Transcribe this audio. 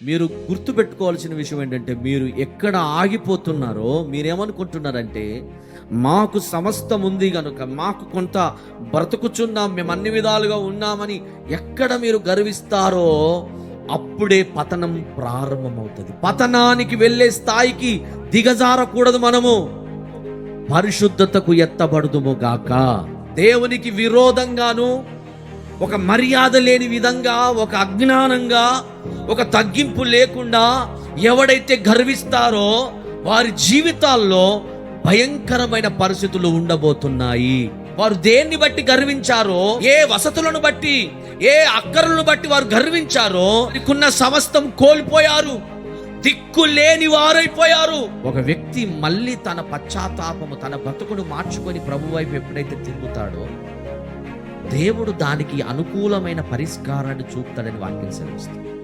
మీరు గుర్తుపెట్టుకోవాల్సిన విషయం ఏంటంటే, మీరు ఎక్కడ ఆగిపోతున్నారో మీరేమనుకుంటున్నారంటే, మాకు సమస్తం ఉంది కనుక, మాకు కొంత బ్రతుకుచున్నాం, మేము అన్ని విధాలుగా ఉన్నామని ఎక్కడ మీరు గర్విస్తారో అప్పుడే పతనం ప్రారంభమవుతుంది. పతనానికి వెళ్ళే స్థాయికి దిగజారకూడదు. మనము పరిశుద్ధతకు ఎత్తబడుదుము గాక. దేవునికి విరోధంగాను, ఒక మర్యాద లేని విధంగా, ఒక అజ్ఞానంగా, ఒక తగ్గింపు లేకుండా ఎవడైతే గర్విస్తారో వారి జీవితాల్లో భయంకరమైన పరిస్థితులు ఉండబోతున్నాయి. వారు దేన్ని బట్టి గర్వించారో, ఏ వసతులను బట్టి, ఏ అక్కరలను బట్టి వారు గర్వించారో, వారికున్న సమస్తం కోల్పోయారు, దిక్కు లేని వారైపోయారు. ఒక వ్యక్తి మళ్ళీ తన పశ్చాత్తాపము, తన బ్రతుకును మార్చుకొని ప్రభు వైపు ఎప్పుడైతే తిరుగుతాడో, దేవుడు దానికి అనుకూలమైన పరిష్కారాన్ని చూపుతాడని వాక్యం సెలవిస్తుంది.